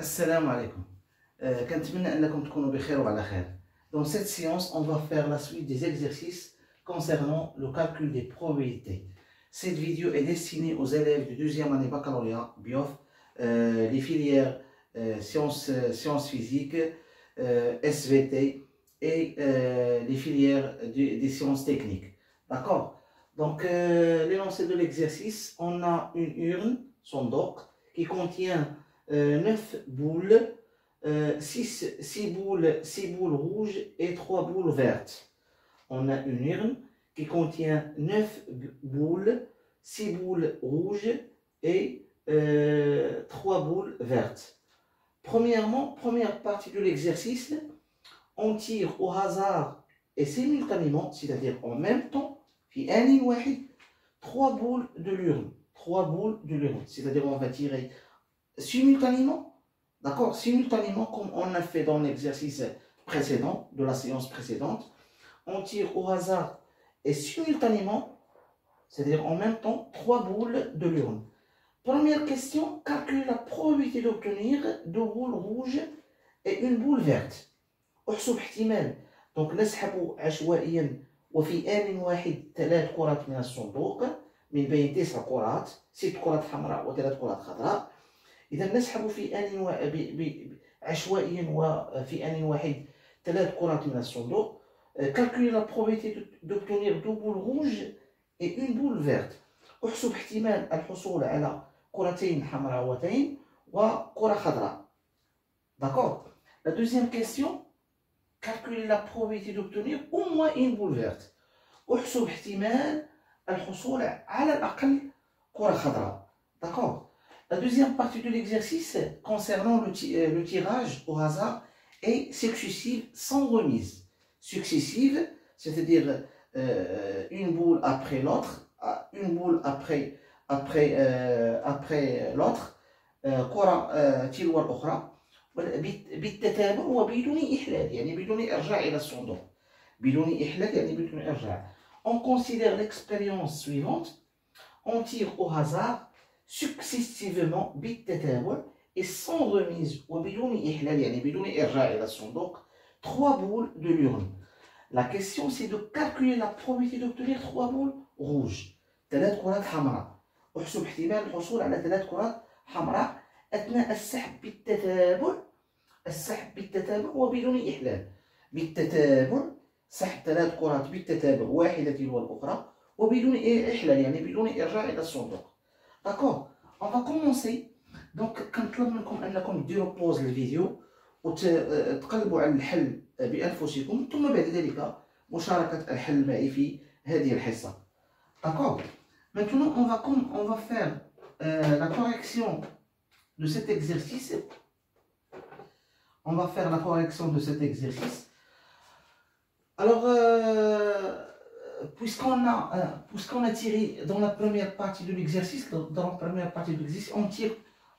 Assalamu alaikum. كنتمنى أنكم تكونوا بخير وعلى خير. Dans cette séance, on va faire la suite des exercices concernant le calcul des probabilités. Cette vidéo est destinée aux élèves de deuxième année baccalauréat, BIOF, les filières sciences physiques, SVT et les filières des sciences techniques. D'accord? Donc, l'énoncé de l'exercice, on a une urne, sondoq, qui contient 9 boules, 6 boules rouges et 3 boules vertes. On a une urne qui contient 9 boules, 6 boules rouges et 3 boules vertes. Premièrement, première partie de l'exercice, on tire au hasard et simultanément, c'est-à-dire en même temps, 3 boules de l'urne. 3 boules de l'urne, c'est-à-dire on va tirer simultanément, d'accord, simultanément comme on a fait dans l'exercice précédent, de la séance précédente, on tire au hasard et simultanément, c'est-à-dire en même temps, 3 boules de l'urne. Première question, calculer la probabilité d'obtenir 2 boules rouges et une boule verte. احسب احتمال، donc نسحب عشوائيا وفي آن واحد 3 كرات من الصندوق من بين 9 كرات، 6 كرات حمراء و3 كرات خضراء. إذا نسحب في آن عشوائيا وفي آن واحد 3 كرات من الصندوق. Calculer la probabilité d'obtenir 2 boules rouges et une boule verte. احسب احتمال الحصول على كرتين حمراوتين وكرة خضراء. D'accord? La deuxième question, calculer la probabilité d'obtenir au moins une boule verte. احسب احتمال الحصول على الأقل كرة خضراء. D'accord? La deuxième partie de l'exercice concernant le tirage au hasard est successive sans remise. Successive, c'est-à-dire une boule après l'autre, une boule après l'autre, كرة تلو الأخرى بالتتابع وبدون إحلال، يعني بدون إرجاع إلى الصندوق. بدون إحلال يعني بدون إرجاع. On considère l'expérience suivante. On tire au hasard successivement بالتتابع et sans remise وبدون إحلال يعني بدون إرجاع إلى الصندوق 3 boules de l'urne. La question c'est de calculer la probabilité d'obtenir 3 boules rouges. 3 كرات حمراء. احسب احتمال الحصول على 3 كرات حمراء أثناء السحب بالتتابع وبدون إحلال. بالتتابع سحب 3 كرات بالتتابع واحدة تلو الأخرى وبدون إحلال يعني بدون إرجاع إلى الصندوق. D'accord? On va commencer. Donc كنطلب منكم أنكم ديروا بوز للفيديو وتقلبوا على الحل بأنفسكم ثم بعد ذلك مشاركة الحل معي في هذه الحصة. D'accord? Maintenant on va faire la correction de cet exercice. On va faire la correction de cet exercice. Alors, puisqu'on a tiré dans la première partie de l'exercice,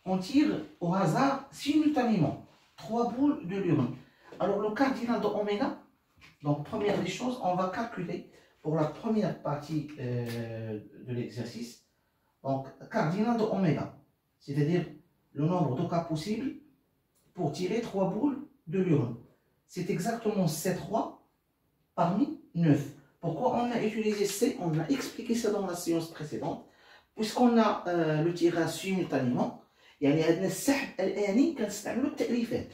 on tire au hasard simultanément 3 boules de l'urne. Alors, le cardinal de oméga, donc première des choses, on va calculer pour la première partie de l'exercice, donc cardinal de oméga, c'est-à-dire le nombre de cas possibles pour tirer 3 boules de l'urne. C'est exactement C3 parmi 9. Pourquoi on a utilisé C? On a expliqué ça dans la séance précédente. Puisqu'on a le tirage simultanément, يعني عندنا السحب الآني كنستعملوا التأليفات.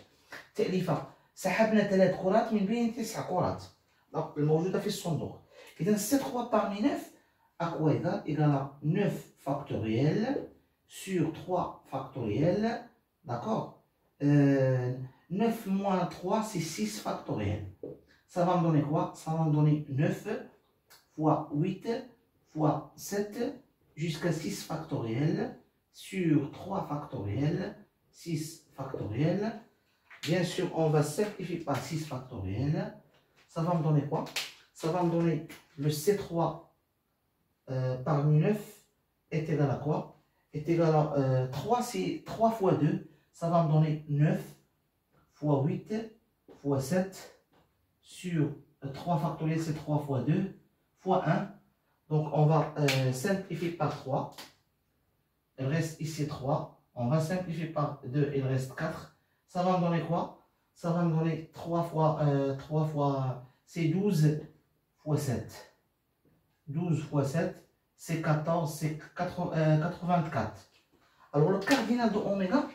تأليفة سحبنا 3 كرات من بين 9 كرات الموجودة في الصندوق. إذا C3 parmi 9 à quoi égal? Égal à 9 factoriel sur 3 factoriel. D'accord? 9 moins 3 c'est 6 factoriel. Ça va me donner quoi? Ça va me donner 9 fois 8 fois 7 jusqu'à 6 factoriel sur 3 factoriel, 6 factoriel. Bien sûr, on va simplifier par 6 factoriel. Ça va me donner quoi? Ça va me donner le C3 parmi 9 est égal à quoi? Est égal à 3, c'est 3 fois 2. Ça va me donner 9 fois 8 fois 7 sur 3 factoriel, c'est 3 fois 2 fois 1. Donc on va simplifier par 3. Il reste ici 3. On va simplifier par 2, il reste 4. Ça va me donner quoi? Ça va me donner 3 fois, c'est 12 fois 7. 12 fois 7, c'est 14, c'est 84. Alors le cardinal de oméga,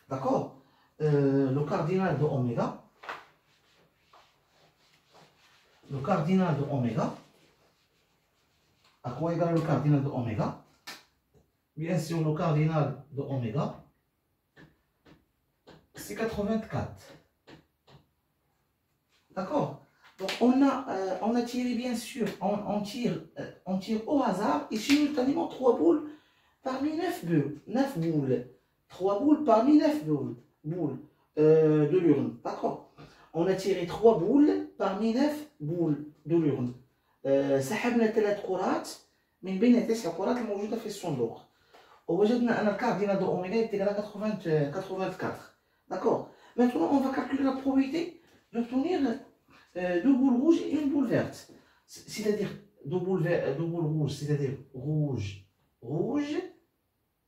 d'accord? Le cardinal de oméga, à quoi égale le cardinal de oméga? Bien sûr, le cardinal de oméga, c'est 84. D'accord? Donc, on a tiré, bien sûr, on tire au hasard et simultanément 3 boules parmi 9 boules. 9 boules. 3 boules parmi 9 boules de l'urne. D'accord? On a tiré 3 boules parmi 9 boules de l'urne. سحبنا 3 كرات من بين 9 كرات الموجودة في الصندوق. ووجدنا أن الكاردينال de oméga est égal à 84. D'accord? Maintenant, on va calculer la probabilité d'obtenir 2 boules rouges et une boule verte. C'est-à-dire 2 boules rouges, c'est-à-dire rouge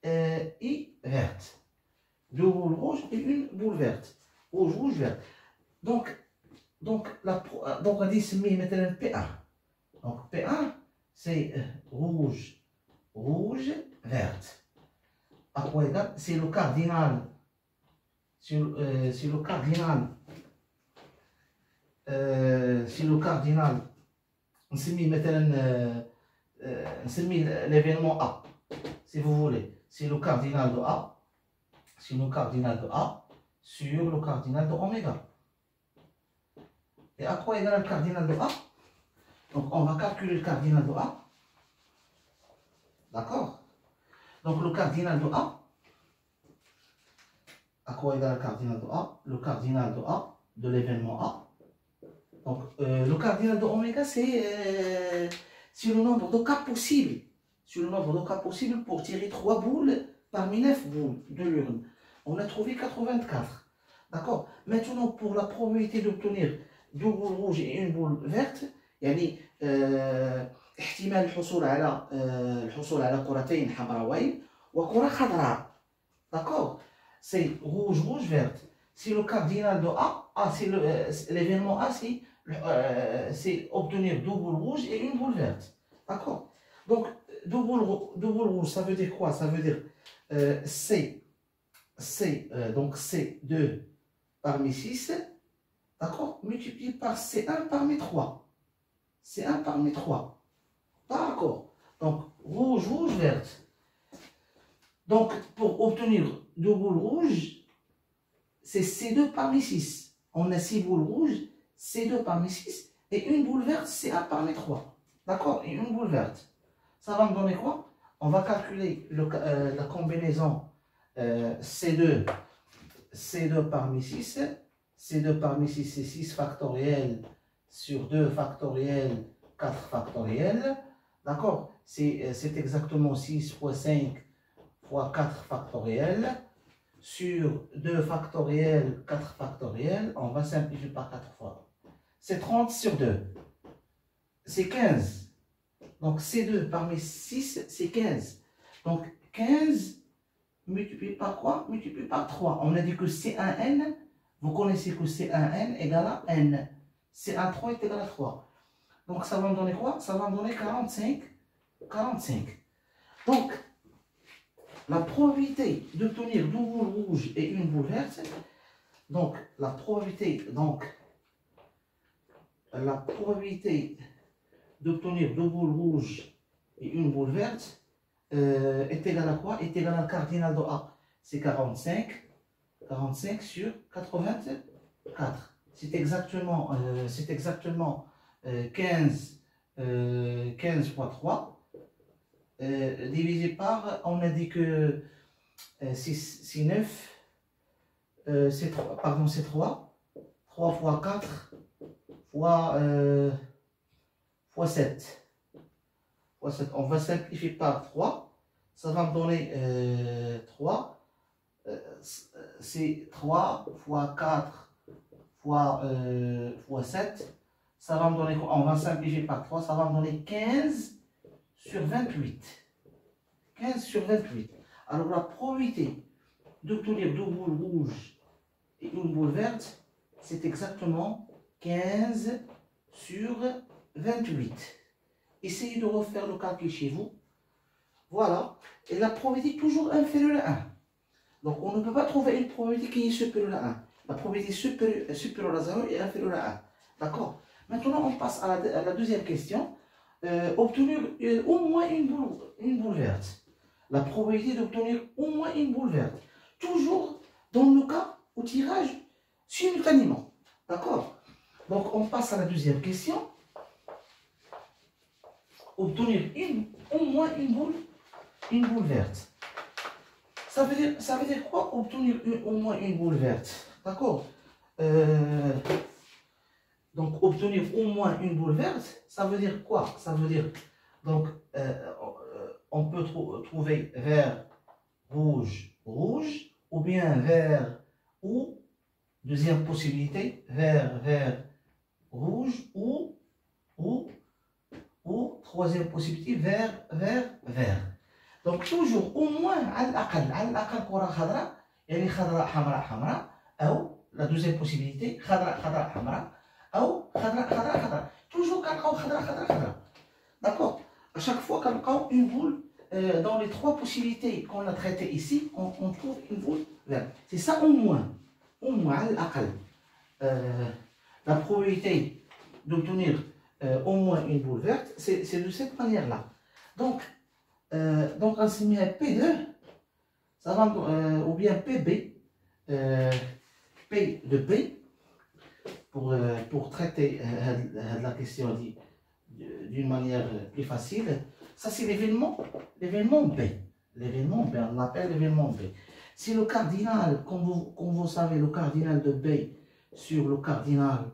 et verte. 2 boules rouges et une boule verte. Rouge, verte. Donc on dit c'est maintenant P1. Donc P1 c'est rouge, verte. À quoi égal? C'est le cardinal. C'est le cardinal. C'est le cardinal. نسميه مثلا نسميه l'événement A si vous voulez. C'est le cardinal de A. C'est le cardinal de A sur le cardinal de oméga. Et à quoi égale le cardinal de A? Donc on va calculer le cardinal de A. D'accord? Donc le cardinal de A. À quoi égale le cardinal de A? Le cardinal de A de l'événement A. Donc, le cardinal de oméga, c'est le nombre de cas possibles. C'est le nombre de cas possibles pour tirer 3 boules parmi 9 boules de l'urne. On a trouvé 84. D'accord? Maintenant, pour la probabilité d'obtenir 2 boules rouges et une boule verte, يعني احتمال الحصول على كرتين حمراوين وكرة خضراء. D'accord? C'est rouge, verte. Si le cardinal de A, c'est l'événement A, c'est obtenir 2 boules rouges et une boule verte. D'accord? Donc, 2 boules rouges, ça veut dire quoi? Ça veut dire donc C2 parmi 6, d'accord? Multiplié par C1 parmi 3. C1 parmi 3. D'accord? Donc, rouge, verte. Donc, pour obtenir 2 boules rouges, c'est C2 parmi 6. On a 6 boules rouges, C2 parmi 6, et une boule verte, C1 parmi 3. D'accord? Et une boule verte. Ça va me donner quoi? On va calculer la combinaison C2 parmi 6. C2 parmi 6, c'est 6 factoriel sur 2 factoriel, 4 factoriel. D'accord? C'est exactement 6 fois 5 fois 4 factoriel. Sur 2 factoriel, 4 factoriel, on va simplifier par 4 fois. C'est 30 sur 2. C'est 15. Donc C2 parmi 6, c'est 15. Donc 15 multiplié par quoi? Multiplié par 3. On a dit que C1N, vous connaissez que C1N égale à N. C13 est égal à 3. Donc ça va me donner quoi? Ça va me donner 45. Donc, la probabilité d'obtenir 2 boules rouges et une boule verte, donc la probabilité d'obtenir 2 boules rouges et une boule verte est égale à quoi? Est égale à cardinal de A. C'est 45 sur 84. C'est exactement 15 fois 3. Divisé par, on a dit que 6, 9, c'est 3, pardon, c'est 3. 3 fois 4 fois 7. On va simplifier par 3. Ça va me donner 3. C'est 3 fois 4 fois 7. Ça va me donner quoi? On va simplifier par 3. Ça va me donner 15 sur 28. 15 sur 28. Alors la probabilité d'obtenir deux boules rouges et une boule verte, c'est exactement 15 sur 28. Essayez de refaire le calcul chez vous. Voilà. Et la probabilité est toujours inférieure à 1. Donc, on ne peut pas trouver une probabilité qui est supérieure à 1. La probabilité supérieure à 0 est inférieure à 1. D'accord? Maintenant, on passe à la deuxième question. Obtenir au moins une boule verte. La probabilité d'obtenir au moins une boule verte. Toujours dans le cas au tirage simultanément. D'accord? Donc, on passe à la deuxième question. Obtenir au moins une boule verte. Ça veut dire quoi obtenir au moins une boule verte? D'accord? Donc, obtenir au moins une boule verte, ça veut dire quoi? Ça veut dire, donc, on peut trouver vert, rouge, rouge, ou bien vert ou, deuxième possibilité, vert, vert, rouge, ou troisième possibilité, vert, vert, vert. Donc, toujours au moins, على الأقل كرة خضراء, يعني خضراء حمراء حمراء, أو la deuxième possibilité, خضراء خضراء حمراء, أو خضراء خضراء خضراء. Toujours كنلقاو خضراء خضراء خضراء. D'accord? À chaque fois كنلقاو une boule, dans les trois possibilités qu'on a traitées ici, on trouve une boule verte. C'est ça au moins. Au moins, على الأقل. La probabilité d'obtenir au moins une boule verte, c'est de cette manière-là. Donc, on se met à P2, ça va, ou bien PB, P de B, pour traiter la question d'une manière plus facile. Ça, c'est l'événement B. L'événement B, on l'appelle l'événement B. Si le cardinal, comme vous savez, le cardinal de B sur le cardinal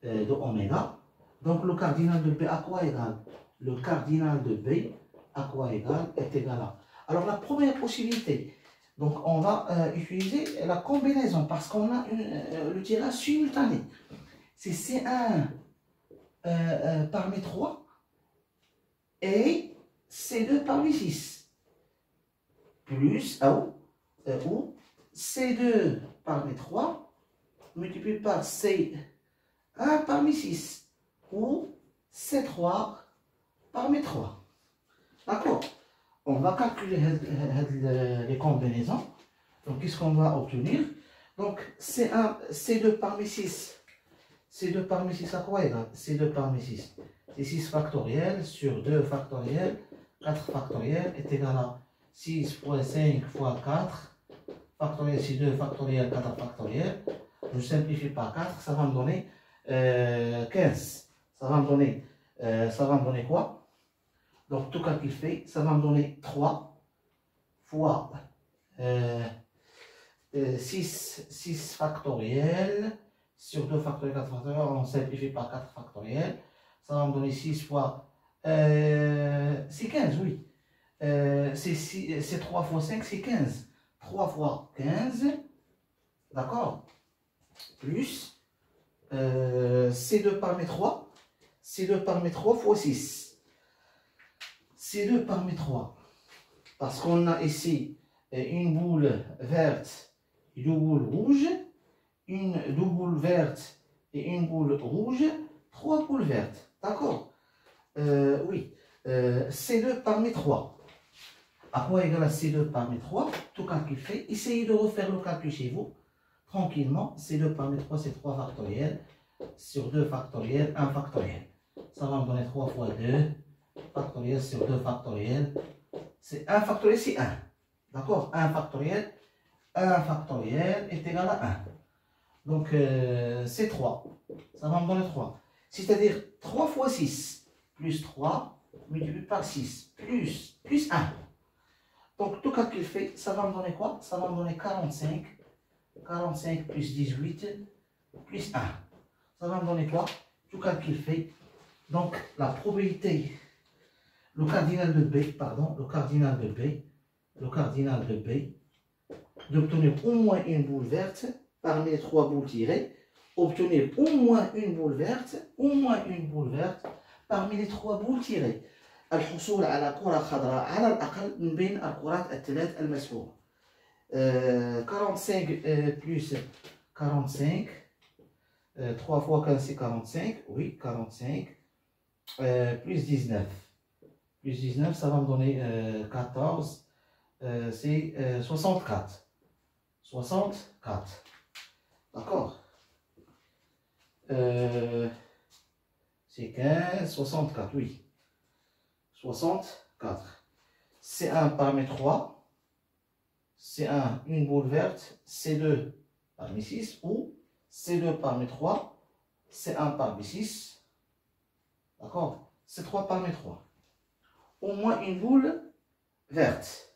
de oméga, donc le cardinal de B à quoi égal? Le cardinal de B à quoi égal est égal à. Alors la première possibilité, donc on va utiliser la combinaison parce qu'on a le tirage simultané. C'est C1 parmi 3 et C2 parmi 6 plus ou C2 parmi 3 multiplié par C1 parmi 6 ou C3 parmi 3. D'accord? On va calculer les combinaisons. Donc, qu'est-ce qu'on va obtenir? Donc, C2 parmi 6. C2 parmi 6 à quoi égal? C2 parmi 6. C'est 6 factoriel sur 2 factoriel, 4 factoriel est égal à 6 fois 5 fois 4 factoriel, c'est 2 factoriel, 4 factoriel. Je simplifie par 4, ça va me donner 15. Ça va me donner quoi? Donc, tout calcul fait, ça va me donner 3 fois 6 factoriel sur 2 factoriel, 4 factoriel, on simplifie par 4 factoriel. Ça va me donner 6 fois... c'est 15, oui. C'est 3 fois 5, c'est 15. 3 fois 15, d'accord? Plus C2 parmi 3. C2 parmi 3 fois 6. C2 parmi 3. Parce qu'on a ici une boule verte et deux boules rouges. Deux boules vertes et une boule rouge. 3 boules vertes. D'accord? Oui. C2 parmi 3. À quoi égale C2 parmi 3? Tout calcul fait. Essayez de refaire le calcul chez vous. Tranquillement. C2 parmi 3, c'est 3 factoriels. Sur 2 factoriels, 1 factoriel. Ça va me donner 3 fois 2. Factoriel sur 2 factoriel. C'est 1 factoriel, c'est 1. D'accord? 1 factoriel est égal à 1. Donc, c'est 3. Ça va me donner 3. C'est-à-dire 3 fois 6 plus 3 multiplié par 6 plus 1. Donc, tout calcul fait, ça va me donner quoi? Ça va me donner 45. 45 plus 18 plus 1. Ça va me donner quoi? Tout calcul fait. Donc, la probabilité, le cardinal de B, d'obtenir au moins une boule verte parmi les 3 boules tirées, obtenir au moins une boule verte parmi les 3 boules tirées. الحصول على كرة خضراء على الأقل من بين الكرات الثلاث المسحوبة. 45 plus 45. 3 fois 15, c'est 45. Oui, 45. Plus 19. Plus 19, ça va me donner 14. C'est 64. 64. D'accord. C'est 15, 64, oui. 64. C1 parmi 3. C1, une boule verte. C2 parmi 6. Ou C2 parmi 3. C1 parmi 6. D'accord. C3 parmi 3. Au moins une boule verte.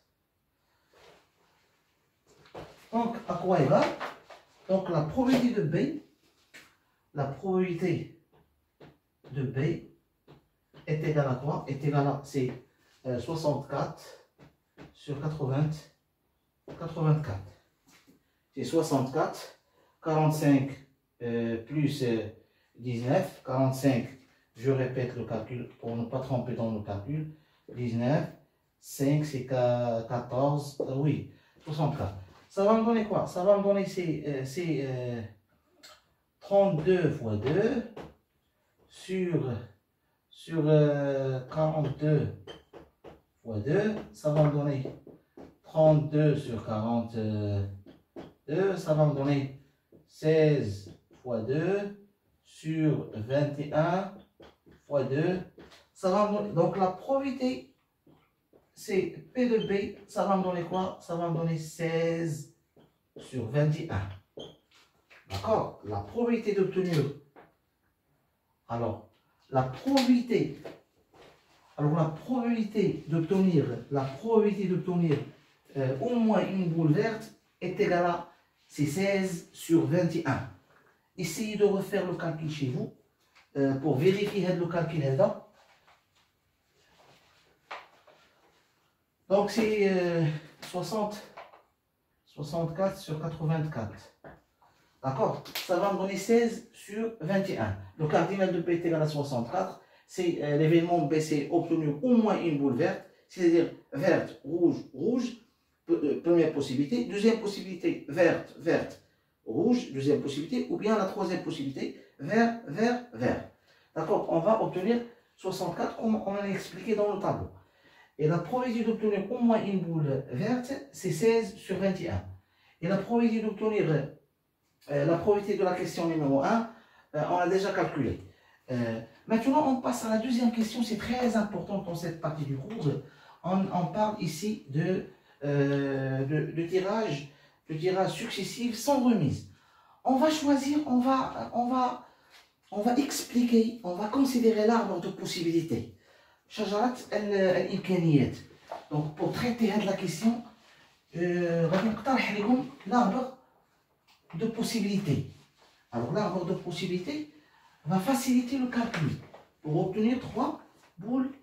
Donc, à quoi il va? Donc, la probabilité de B, est égale à quoi? Est égale à, c'est 64 sur 84. C'est 64, 45 plus 19, 45, je répète le calcul pour ne pas tromper dans le calcul, 19, 5 c'est 14, oui, 64. Ça va me donner quoi? Ça va me donner c'est 32 fois 2 sur 42 fois 2, ça va me donner 32 sur 42, ça va me donner 16 fois 2 sur 21 fois 2, ça va me donner, donc la probabilité, c'est P de B, ça va me donner quoi? Ça va me donner 16 sur 21. D'accord? La probabilité d'obtenir, alors, la probabilité d'obtenir au moins une boule verte est égale à, c'est 16 sur 21. Essayez de refaire le calcul chez vous pour vérifier le calcul là. Donc c'est 64 sur 84. D'accord? Ça va me donner 16 sur 21. Le cardinal de P est égal à 64. C'est l'événement B, c'est obtenir au moins une boule verte, c'est-à-dire verte, rouge, rouge, première possibilité. Deuxième possibilité, verte, verte, rouge, deuxième possibilité. Ou bien la troisième possibilité, vert, vert, vert. D'accord? On va obtenir 64 comme on l'a expliqué dans le tableau. Et la probabilité d'obtenir au moins une boule verte, c'est 16 sur 21. Et la probabilité d'obtenir la probabilité de la question numéro 1, on l'a déjà calculé. Maintenant, on passe à la deuxième question. C'est très important dans cette partie du cours. On parle ici de tirage successif sans remise. On va choisir, on va expliquer, on va considérer l'arbre de possibilités. شجرة الإمكانيات. Donc, pour traiter la question, غادي نقترح لكم l'arbre de possibilités. Alors, l'arbre de possibilités va faciliter le calcul pour obtenir 3 boules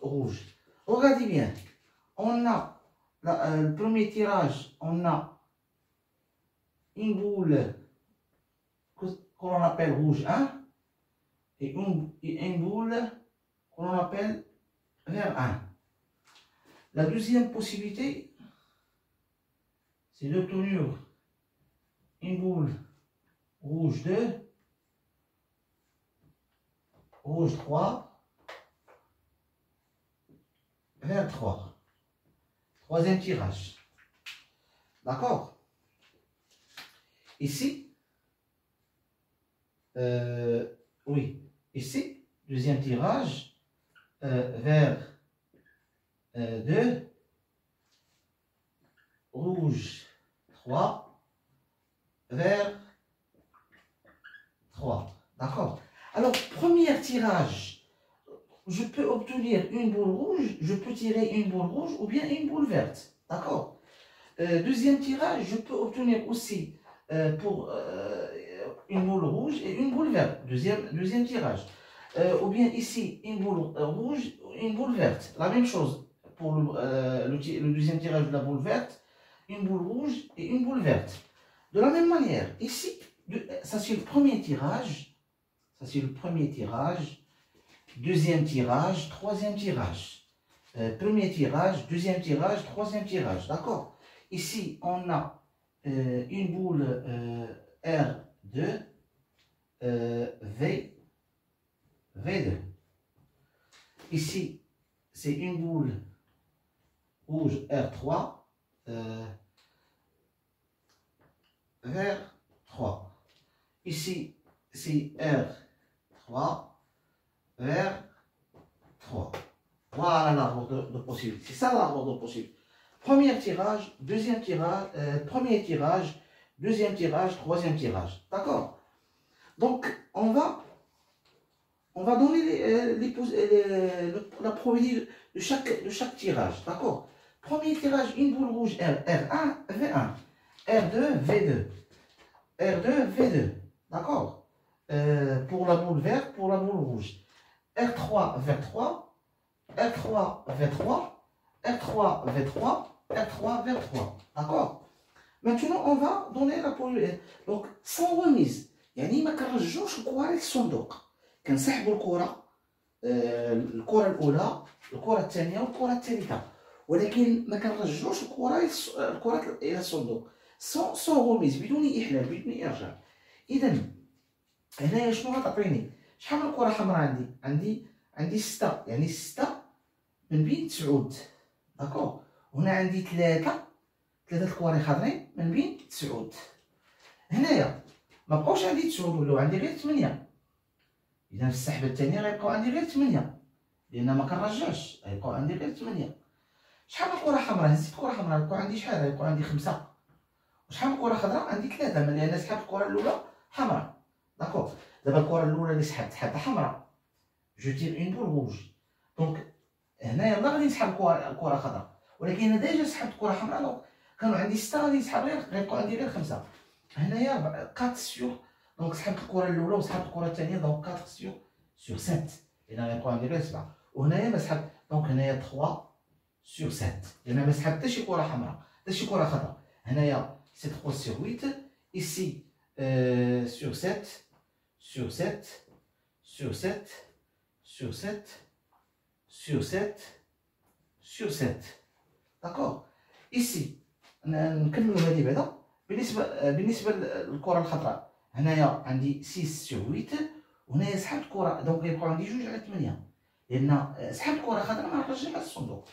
rouges. Regardez bien, on a le premier tirage, on a une boule que l'on appelle rouge 1 et une boule que l'on appelle vert 1. La deuxième possibilité, c'est d'obtenir une boule rouge 2, rouge 3, vert 3. Troisième tirage. D'accord? Ici, oui, ici, deuxième tirage, vert 2, rouge 3, vert 3. D'accord? Alors, premier tirage, je peux obtenir une boule rouge, je peux tirer une boule rouge ou bien une boule verte. D'accord? Deuxième tirage, je peux obtenir aussi pour une boule rouge et une boule verte. Deuxième tirage. Ou bien ici, une boule rouge et une boule verte. La même chose pour le deuxième tirage de la boule verte, une boule rouge et une boule verte. De la même manière, ici, ça c'est le premier tirage. Ça c'est le premier tirage. Deuxième tirage, troisième tirage. Premier tirage, deuxième tirage, troisième tirage. D'accord? Ici, on a une boule R2, V2. Ici, c'est une boule rouge R3, vert 3. Ici, c'est R3, vert 3. Voilà l'arbre de possible. C'est ça l'arbre de possible. Premier tirage, deuxième tirage, premier tirage, deuxième tirage, troisième tirage. D'accord? Donc, on va donner la probabilité de chaque tirage. D'accord? Premier tirage, une boule rouge R1, V1. R2, V2. R2, V2. D'accord? Pour la boule verte, pour la boule rouge. R3, V3. R3, V3. R3, V3. R3, V3. D'accord? Maintenant, on va donner la probabilité. Donc, sans remise. يعني ما كنرجعوش الكره للصندوق. كنسحبوا الكره الاولى، الكره الثانيه والكره الثالثه، ولكن ما كنرجعوش الكره الى الصندوق. سون غوميز، بدون احلال، بدون ارجاع. اذا هنايا شنو غتعطيني؟ شحال من كره حمراء عندي 6، يعني 6 من بين 9. داكوغ. هنا عندي 3 الكواري خضرين من بين 9. هنايا ما بقاوش عندي 9 ولاو عندي غير 8. اذا في السحبه الثانيه غيبقاو عندي غير 8، لان ما كنرجعش، غيبقاو عندي غير 8. شحال من كره حمراء؟ هزيت كره حمراء غيبقاو عندي شحال؟ غيبقاو عندي 5. وشحال من كره خضراء؟ عندي 3، لان سحبت الكره الاولى حمراء. داكوغ. دابا الكره الاولى اللي سحبتها حمراء، جو تير اون بول روج. دونك هنايا يلاه غادي نسحب كره خضراء، ولكن انا ديجا سحبت كره حمراء. دونك كانوا عندي 6، غادي نسحب غيبقاو عندي غير 5. هنايا 4 سيغ. دونك سحبت الكره الاولى وسحبت الكره الثانيه، دونك 4 سيغ 7. اذا غيبقاو عندي غير 7. وهنايا ما سحبت، دونك هنايا 3 سيغ 7، لان ما سحبت حتى شي كره حمراء حتى شي كره خضراء. هنايا سي 3 سيغ 8. ici sur 7 sur 7 sur 7 sur 7 sur 7 sur 7. داكوغ. ici نكملوا هذه بعدا. بالنسبه للكره الخضراء، هنايا عندي 6 سور 8، وهنايا سحبت كره، دونك يبقاو عندي 2 على 8، لان سحبت كره خضراء ما نرجعها للصندوق.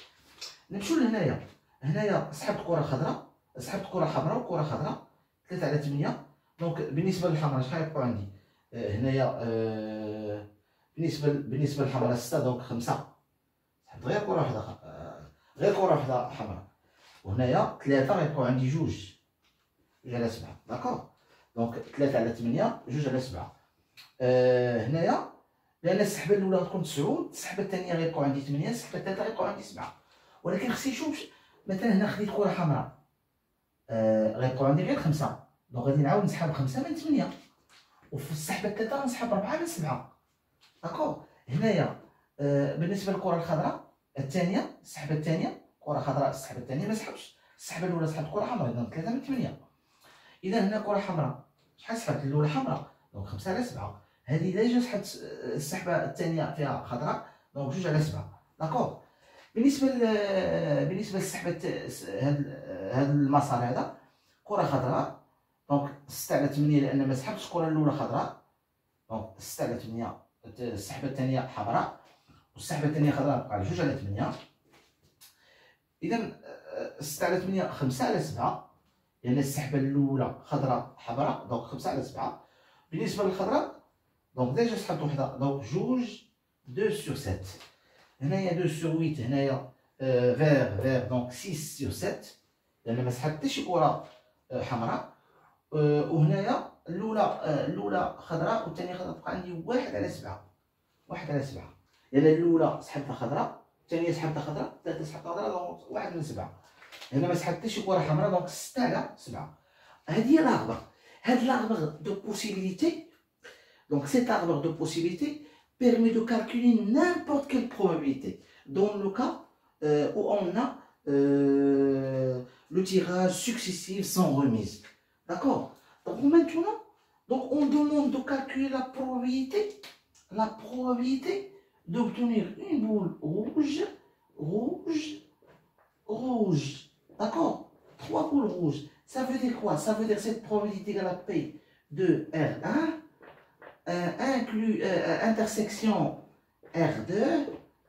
نمشيو لهنايا. هنايا سحبت كره خضراء، سحبت كره حمراء وكره خضراء 3 على 8. دونك بالنسبه للحمراء شحال يبقاو عندي؟ هنايا بالنسبه للحمراء 6، دونك 5. سحبت غير كره واحده غير كره واحده حمراء. وهنايا 3 غيبقاو عندي 2 على 7. داكوغ. دونك 3 على 8 2 على 7. هنايا لان السحبه الاولى غتكون 9، السحبه الثانيه غيبقاو عندي 8، السحبه الثالثه غيبقاو عندي 7. ولكن خصني نشوف مثلا هنا خديت كره حمراء، غيبقاو عندي غير 5، دونك غادي نعاود نسحب 5 من 8، وفي السحبه الثالثه غنسحب 4 من 7. داكوغ. هنايا بالنسبه للكره الخضراء الثانيه، السحبه الثانيه كره خضراء، السحبه الثانيه ما سحبتش، السحبه الاولى سحبت كره حمراء، اذا 3 من 8. اذا هنا كره حمراء شحال سحبت؟ الاولى حمراء، دونك 5 على 7. هذه ديجا سحبت السحبه الثانيه فيها خضراء، دونك 2 على 7. داكوغ. بالنسبه للسحبه هذا المسار هذا كره خضراء، دونك 6 على 8 لان ما سحبتش الكره الاولى خضراء، دونك 6 على 8. السحبه الثانيه حمراء والسحبه الثانيه خضراء، بقى 2 على 8. اذا 6 على 8 5 على 7، لان السحبه الاولى خضراء حمراء، دونك 5 على 7. بالنسبه للخضراء دونك ديجا سحبت وحده، دونك 2 سور 7. هنايا 2 سور 8. هنايا فير دونك 6 سور 7، لان ما سحبت حتى شي كره حمراء. وهنايا الاولى خضراء والثانيه خضراء، تبقى عندي 1 على 7. 1 على 7 لان الاولى سحبتها خضراء، الثانيه سحبتها خضراء، الثالثه سحبتها خضراء، دونك 1 من 7. هنا ما سحبت حتى شي كره حمراء، دونك 6 على 7. هذه هي لاغبر. هاد لاغبر دو بوسيبيليتي، دونك سيت arbre de possibilité permet de calculer n'importe quelle probabilité dans le cas où on a le tirage successif sans remise. D'accord? Donc maintenant, donc on demande de calculer la probabilité d'obtenir une boule rouge. D'accord? 3 boules rouge. Ça veut dire quoi? Ça veut dire cette probabilité égale à P de R1 inclut intersection R2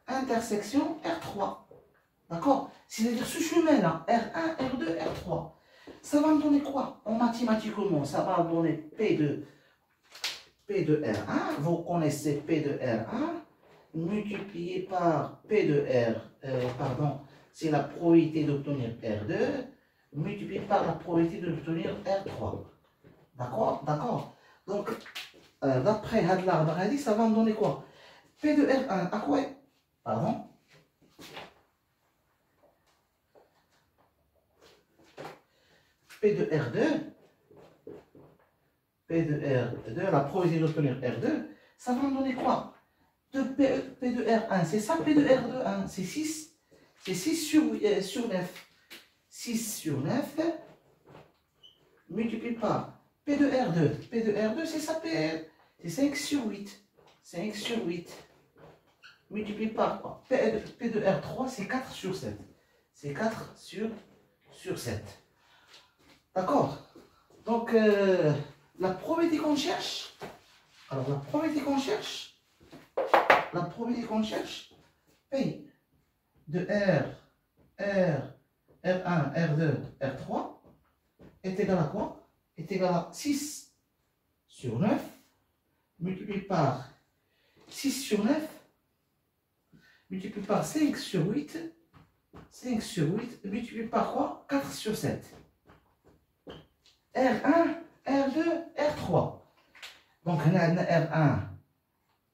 intersection R3. D'accord? C'est-à-dire ce chemin-là, R1, R2, R3. Ça va me donner quoi? En mathématiquement, ça va me donner P de R1. Vous connaissez P de R1 multiplié par P de R, pardon, c'est la probabilité d'obtenir R2 multiplié par la probabilité d'obtenir R3. D'accord? D'accord? Donc, d'après l'arbre, ça va me donner quoi? P de R1, à quoi? Pardon? P de R2, la probabilité d'obtenir R2, ça va me donner quoi? P de R1, c'est ça, P de R2, hein, c'est 6. C'est 6 sur 9. 6 sur 9 multiplié par P de R2. P de R2, c'est ça, PR. C'est 5 sur 8. 5 sur 8. Multiplié par quoi? P de R3, c'est 4 sur 7. C'est 4 sur 7. D'accord? Donc, la probabilité qu'on cherche, alors la probabilité qu'on cherche, P de R1, R2, R3 est égal à quoi? Est égal à 6 sur 9 multiplié par 6 sur 9 multiplié par 5 sur 8, 5 sur 8 multiplié par quoi? 4 sur 7. R1, R2, R3. Donc, on a R1,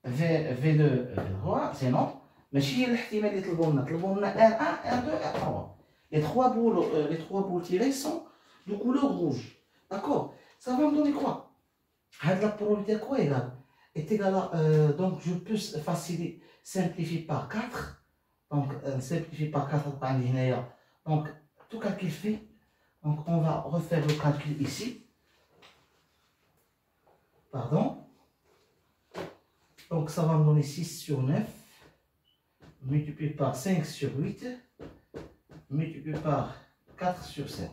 V2, V3, c'est non. Mais si الاحتمالية طلبوا لنا R1, R2, R3. Les trois boules tirées sont de couleur rouge. D'accord? Ça va me donner quoi? La probabilité à quoi est égale à, donc je peux faciliter, simplifier par 4. Donc, simplifier par 4, donc, tout calcul fait. Donc, on va refaire le calcul ici. Pardon. Donc, ça va me donner 6 sur 9, multiplié par 5 sur 8, multiplié par 4 sur 7.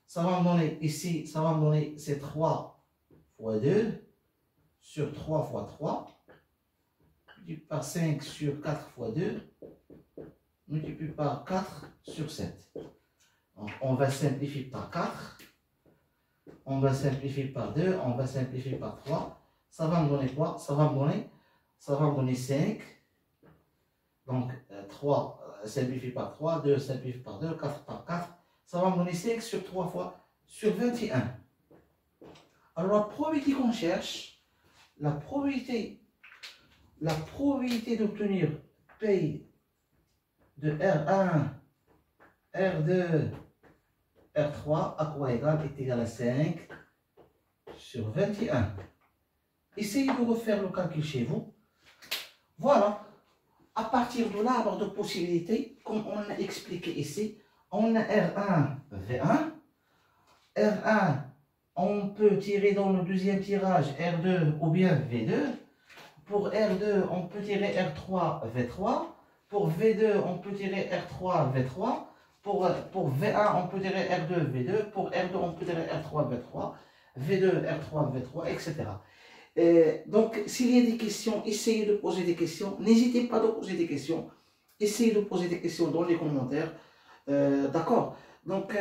Ça va me donner ici, ça va me donner c'est 3 fois 2 sur 3 fois 3, multiplié par 5 sur 4 fois 2, multiplié par 4 sur 7. Donc, on va simplifier par 4, on va simplifier par 2, on va simplifier par 3. Ça va me donner quoi? Ça va me donner 5. Donc, 3 simplifié par 3, 2 simplifié par 2, 4 par 4. Ça va me donner 5 sur 3 fois sur 21. Alors, la probabilité qu'on cherche, la probabilité d'obtenir P de R1, R2, R3 à quoi égal? Est égal à 5 sur 21. Essayez de refaire le calcul chez vous. Voilà. À partir de l'arbre de possibilités, comme on a expliqué ici, on a R1, V1. R1, on peut tirer dans le deuxième tirage R2 ou bien V2. Pour R2, on peut tirer R3, V3. Pour V2, on peut tirer R3, V3. Pour V1, on peut tirer R2, V2. Pour R2, on peut tirer R3, V3. V2, R3, V3, etc. Donc, s'il y a des questions, essayez de poser des questions. N'hésitez pas à poser des questions. Essayez de poser des questions dans les commentaires. D'accord. Donc,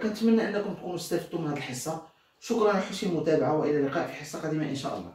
كنتمنى أنكم تكونوا استفدتوا من هذه الحصة. شكرا على حسن المتابعة وإلى اللقاء في حصة قادمة إن شاء الله.